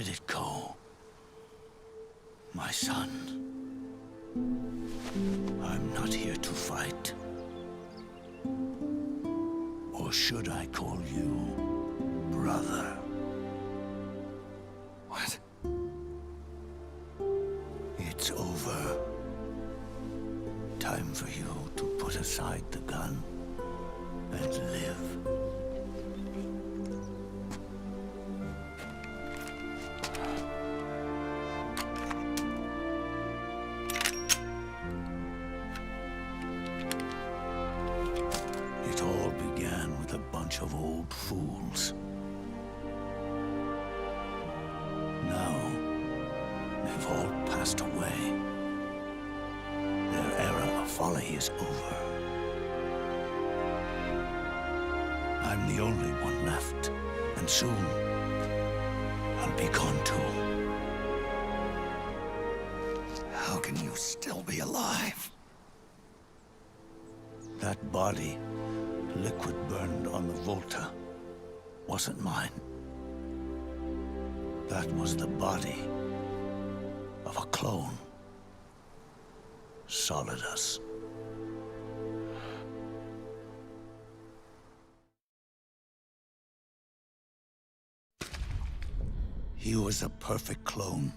Let it go, my son. I'm not here to fight. Or should I call you brother? What? It's over. Time for you to put aside the gun and live. It all began with a bunch of old fools. Now, they've all passed away. Their era of folly is over. I'm the only one left, and soon I'll be gone too. How can you still be alive? That body, liquid burned on the Volta, wasn't mine. That was the body of a clone. Solidus. He was a perfect clone.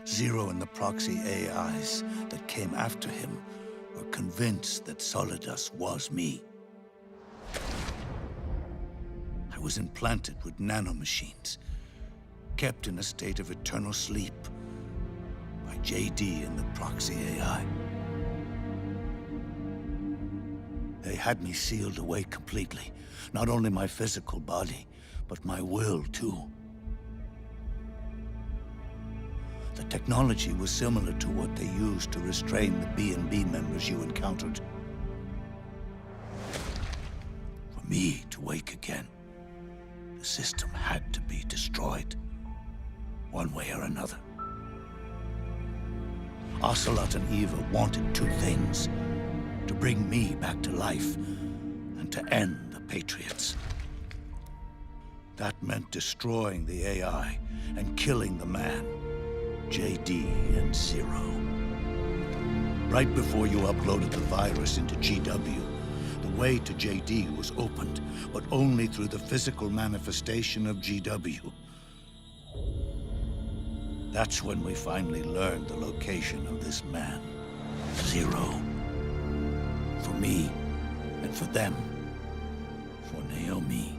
Zero and the proxy AIs that came after him were convinced that Solidus was me. I was implanted with nanomachines, kept in a state of eternal sleep by JD and the proxy AI. They had me sealed away completely, not only my physical body, but my will too. The technology was similar to what they used to restrain the B&B members you encountered. For me to wake again, the system had to be destroyed, one way or another. Ocelot and Eva wanted two things: to bring me back to life, and to end the Patriots. That meant destroying the AI and killing the man, JD and Zero. Right before you uploaded the virus into GW, the way to JD was opened, but only through the physical manifestation of GW. That's when we finally learned the location of this man, Zero. For me, and for them, for Naomi,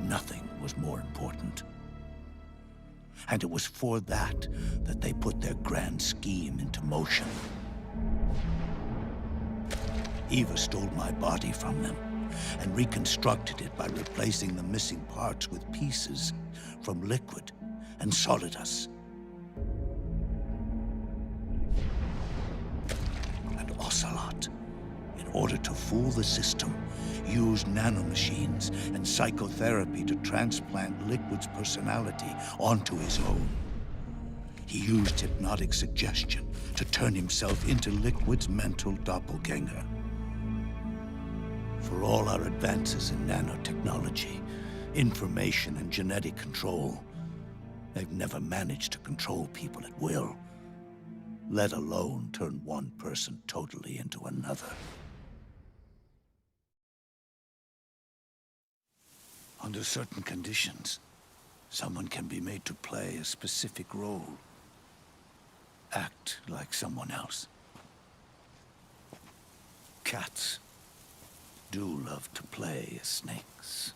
nothing was more important. And it was for that they put their grand scheme into motion. Eva stole my body from them and reconstructed it by replacing the missing parts with pieces from Liquid and Solidus. And Ocelot, in order to fool the system, used nanomachines and psychotherapy to transplant Liquid's personality onto his own. He used hypnotic suggestion to turn himself into Liquid's mental doppelganger. For all our advances in nanotechnology, information and genetic control, they've never managed to control people at will, let alone turn one person totally into another. Under certain conditions, someone can be made to play a specific role. Act like someone else. Cats do love to play as snakes.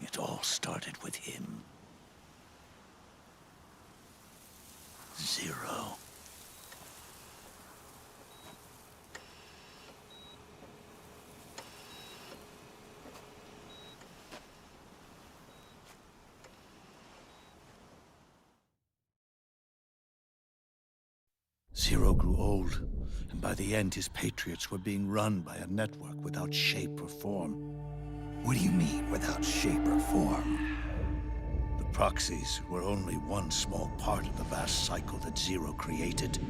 It all started with him. Zero. Zero grew old, and by the end his Patriots were being run by a network without shape or form. What do you mean, without shape or form? The proxies were only one small part of the vast cycle that Zero created.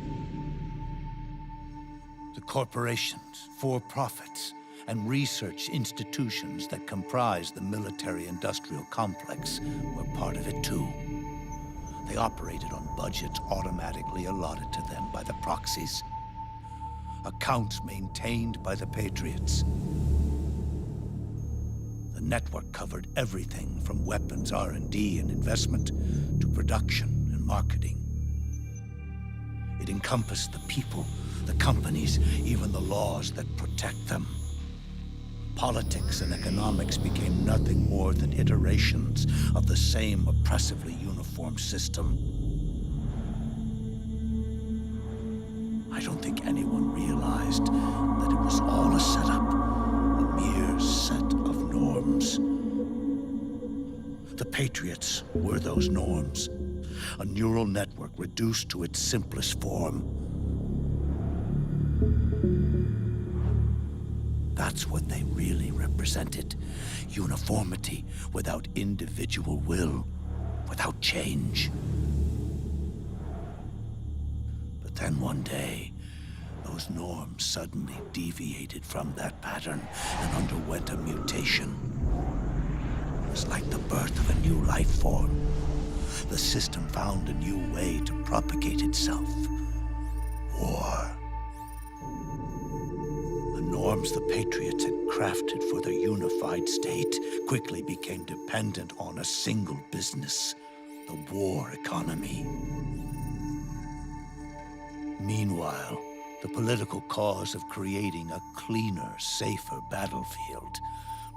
The corporations, for-profits, and research institutions that comprise the military-industrial complex were part of it too. They operated on budgets automatically allotted to them by the proxies. Accounts maintained by the Patriots. The network covered everything from weapons R&D and investment to production and marketing. It encompassed the people, the companies, even the laws that protect them. Politics and economics became nothing more than iterations of the same oppressively uniform system. I don't think anyone realized that it was all a setup, a mere set of norms. The Patriots were those norms, a neural network reduced to its simplest form. That's what they really represented. Uniformity without individual will, without change. But then one day, those norms suddenly deviated from that pattern and underwent a mutation. It was like the birth of a new life form. The system found a new way to propagate itself. War. The norms the Patriots had crafted for their unified state quickly became dependent on a single business, the war economy. Meanwhile, the political cause of creating a cleaner, safer battlefield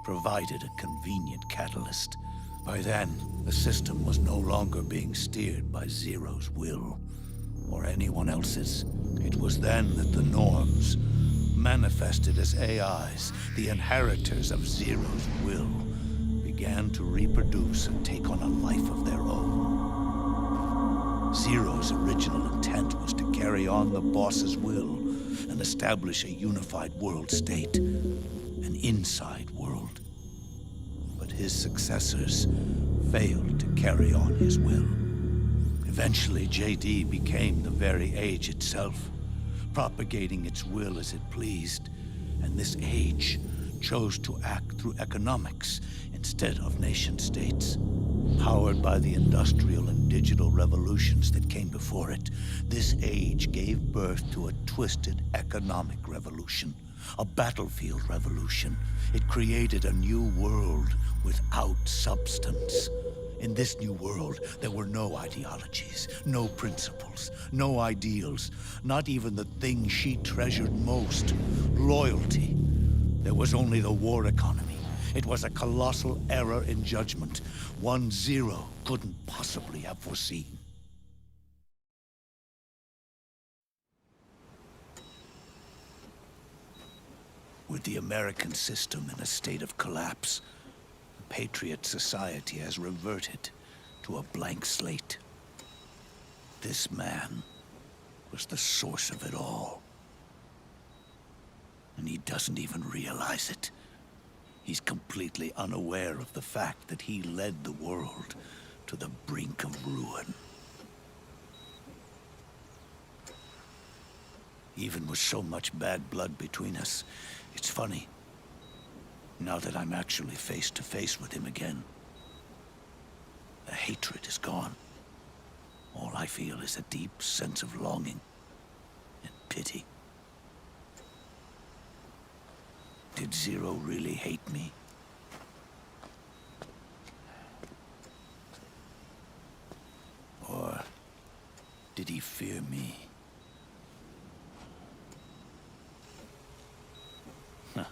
provided a convenient catalyst. By then, the system was no longer being steered by Zero's will, or anyone else's. It was then that the norms, manifested as AIs, the inheritors of Zero's will, began to reproduce and take on a life of their own. Zero's original intent was to carry on the boss's will and establish a unified world state, an inside world. But his successors failed to carry on his will. Eventually, JD became the very age itself, propagating its will as it pleased, and this age chose to act through economics instead of nation-states. Powered by the industrial and digital revolutions that came before it, this age gave birth to a twisted economic revolution, a battlefield revolution. It created a new world without substance. In this new world, there were no ideologies, no principles, no ideals, not even the thing she treasured most, loyalty. There was only the war economy. It was a colossal error in judgment, one Zero couldn't possibly have foreseen. With the American system in a state of collapse, the Patriot society has reverted to a blank slate. This man was the source of it all. And he doesn't even realize it. He's completely unaware of the fact that he led the world to the brink of ruin. Even with so much bad blood between us, it's funny. Now that I'm actually face to face with him again, the hatred is gone. All I feel is a deep sense of longing and pity. Did Zero really hate me? Or did he fear me? Huh.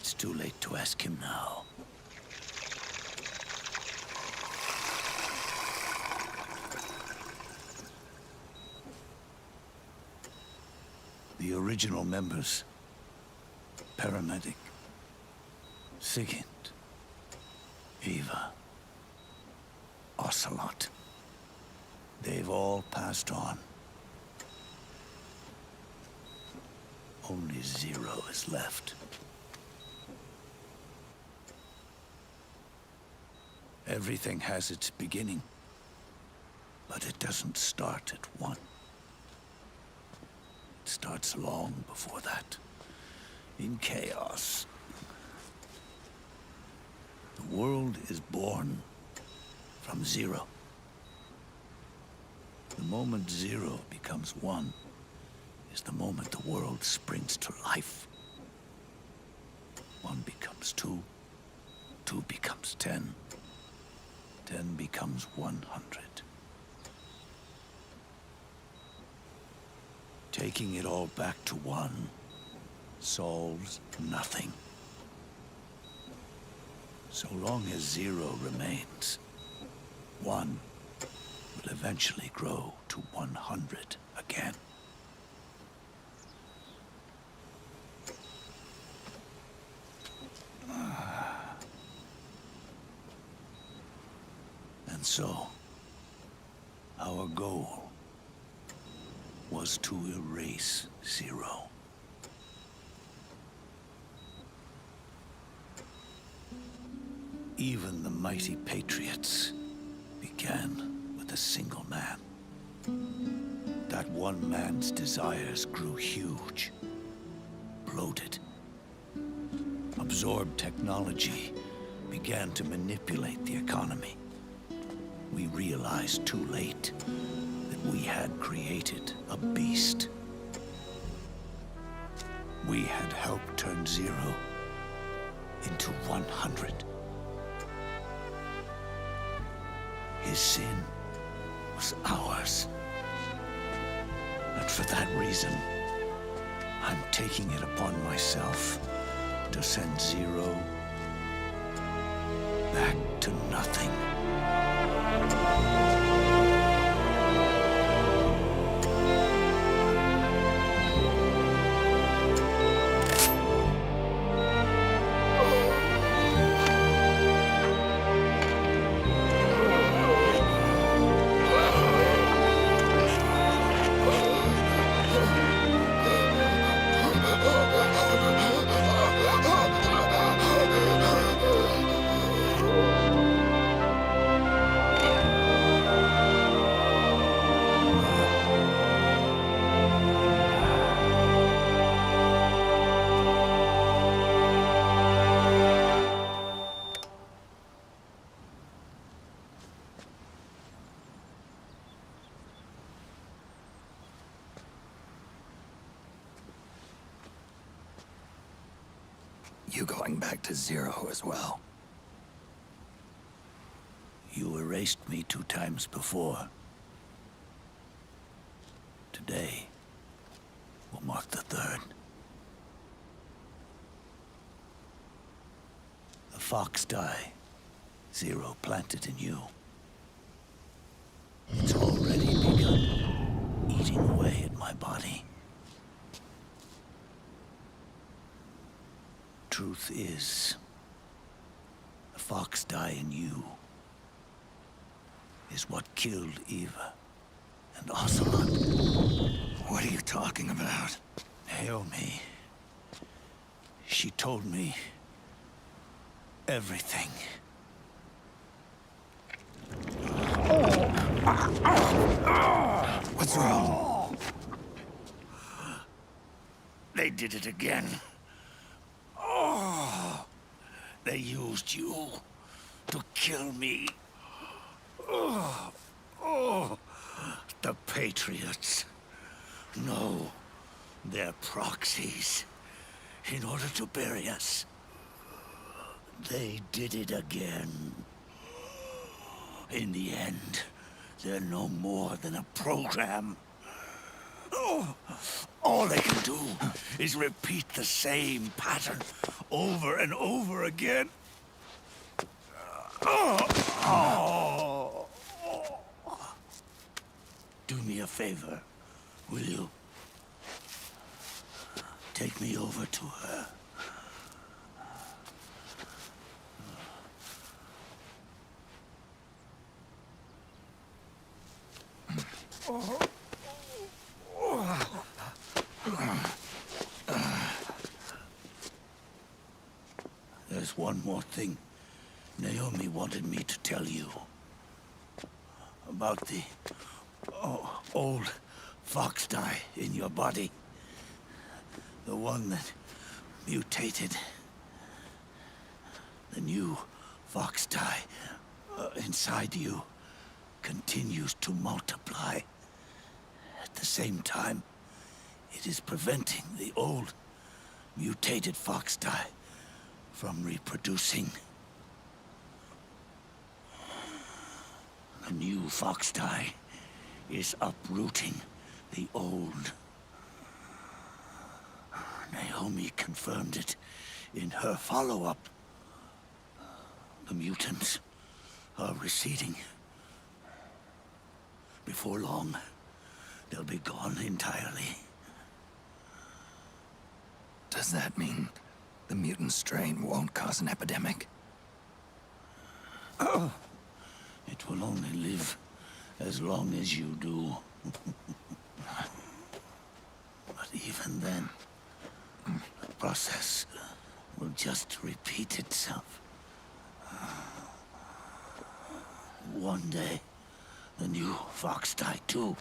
It's too late to ask him now. The original members. Paramedic, Sigint, Eva, Ocelot. They've all passed on. Only Zero is left. Everything has its beginning, but it doesn't start at one. It starts long before that. in chaos. The world is born from zero. The moment zero becomes one is the moment the world springs to life. One becomes two, two becomes 10, 10 becomes 100. Taking it all back to one solves nothing. So long as zero remains, one will eventually grow to 100 again. And so, our goal was to erase zero. Even the mighty Patriots began with a single man. That one man's desires grew huge, bloated, absorbed technology, began to manipulate the economy. We realized too late that we had created a beast. We had helped turn zero into 100. His sin was ours. And for that reason, I'm taking it upon myself to send zero back to nothing. You going back to zero as well? You erased me 2 times before. Today will mark the 3rd. The fox die zero planted in you. It's already begun eating away at my body. Truth is, the fox die in you is what killed Eva and Ocelot. What are you talking about? Naomi. She told me everything. What's wrong? They did it again. They used you to kill me. The Patriots. No, they're proxies. In order to bury us. They did it again. In the end, they're no more than a program. All they can do is repeat the same pattern over and over again. Do me a favor, will you? Take me over to her. There's one more thing Naomi wanted me to tell you. About the old fox die in your body. The one that mutated. The new fox tie inside you continues to multiply. At the same time, it is preventing the old mutated fox tie from reproducing. The new fox tie is uprooting the old. Naomi confirmed it in her follow-up. The mutants are receding. Before long, they'll be gone entirely. Does that mean the mutant strain won't cause an epidemic? It will only live as long as you do. But even then, the process will just repeat itself. One day, the new fox tie too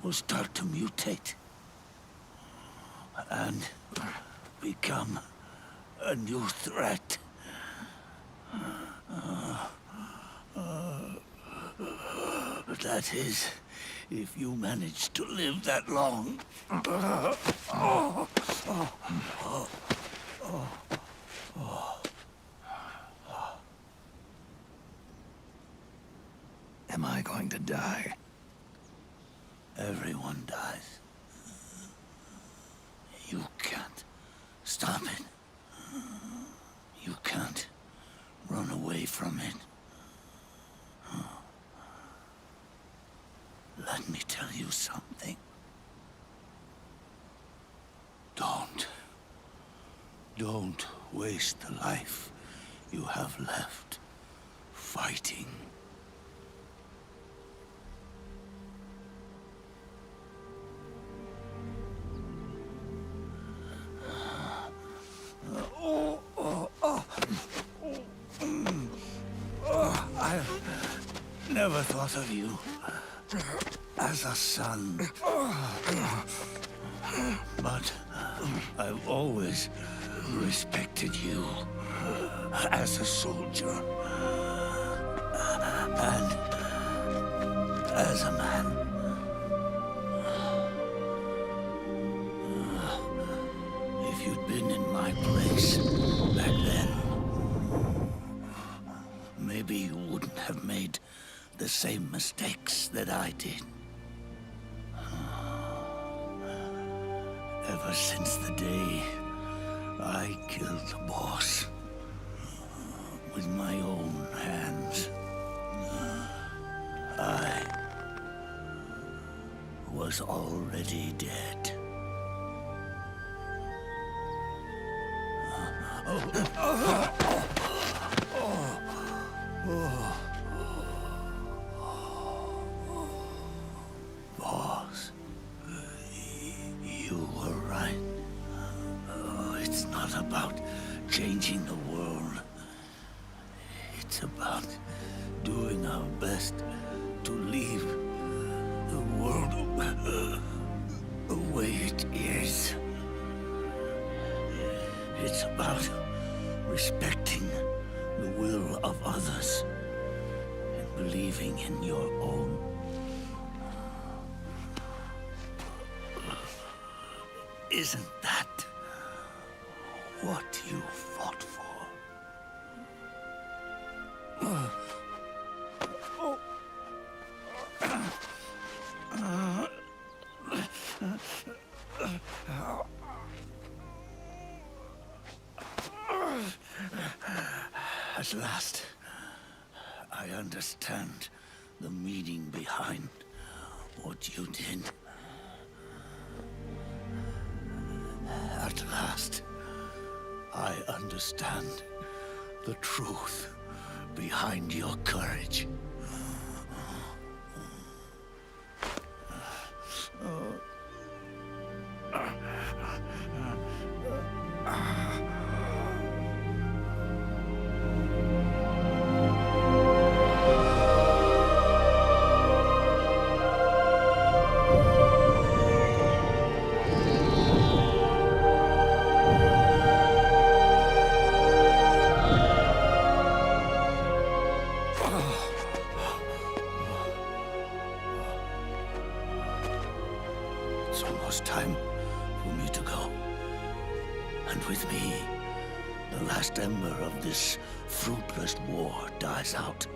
will start to mutate and become a new threat. That is, if you manage to live that long. Am I going to die? Everyone dies. You can't stop it. You can't run away from it. Let me tell you something. Don't waste the life you have left fighting. I never thought of you as a son. But I've always respected you as a soldier and as a man. If you'd been in my place back then, maybe you wouldn't have made the same mistakes that I did. Ever since the day I killed the boss with my own hands, I was already dead. Boss, you were right. It's not about changing the world. It's about doing our best to leave the world the way it is. It's about respecting the will of others and believing in your own. Isn't that what you fought for? At last, I understand the meaning behind what you did. At last, I understand the truth behind your courage. the last ember of this fruitless war dies out,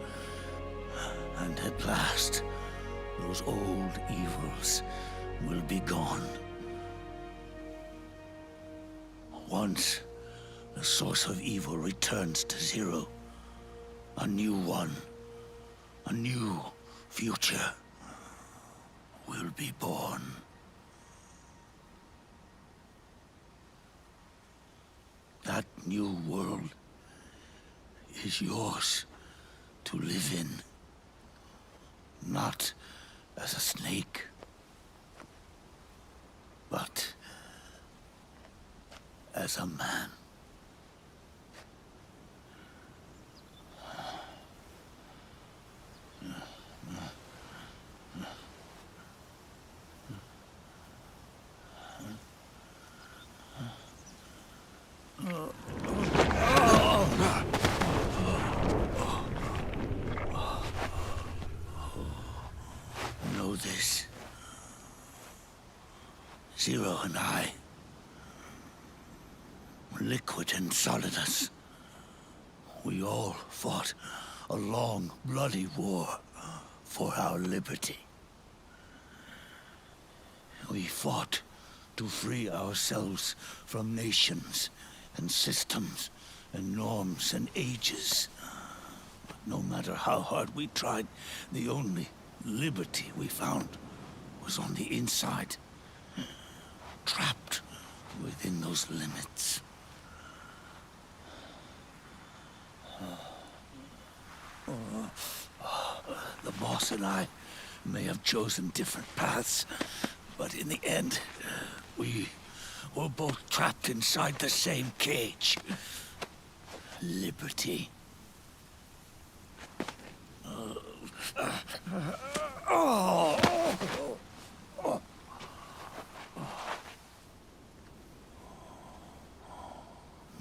and at last, those old evils will be gone. Once the source of evil returns to zero, a new one, a new future will be born. That new world is yours to live in, not as a snake, but as a man. Know this. Zero and I, liquid and solidus, we all fought a long, bloody war for our liberty. We fought to free ourselves from nations and systems and norms and ages. But no matter how hard we tried, the only liberty we found was on the inside, trapped within those limits. The boss and I may have chosen different paths, but in the end, we were both trapped inside the same cage. Liberty.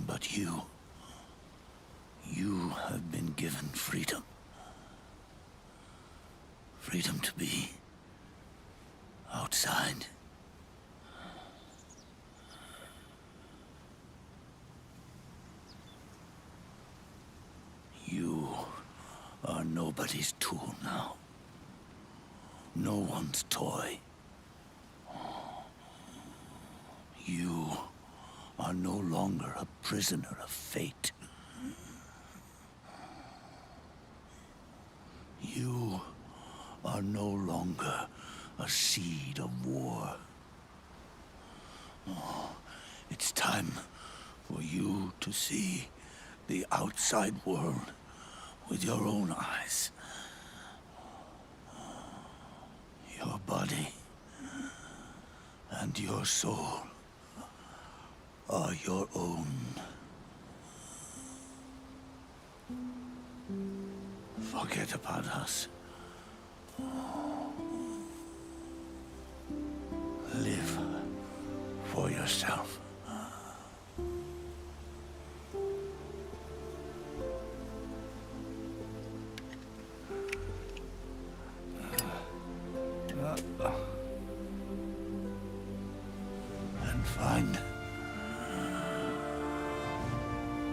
But you have been given freedom. Freedom to be outside. You are nobody's tool now. No one's toy. You are no longer a prisoner of fate. You are no longer a seed of war. It's time for you to see the outside world with your own eyes. Your body and your soul are your own. Forget about us. Live for yourself. And find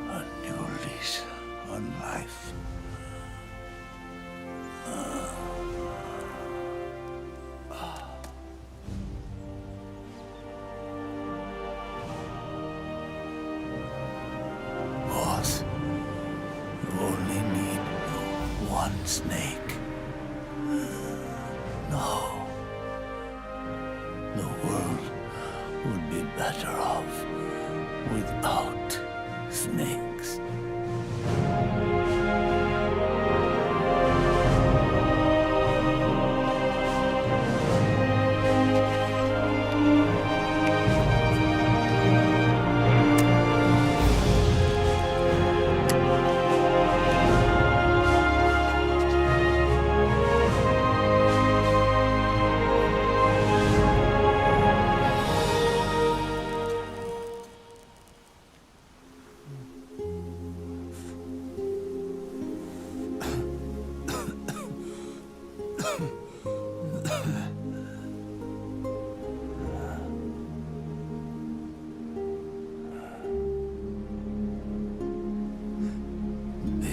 a new lease on life. Boss, you only need one snake. No. The world would be better off without snakes.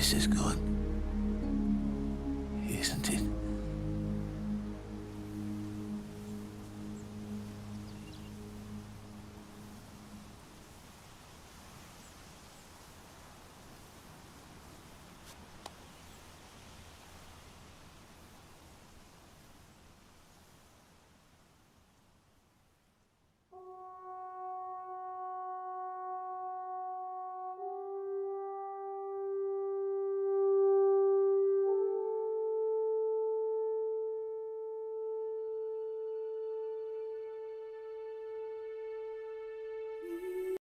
This is good.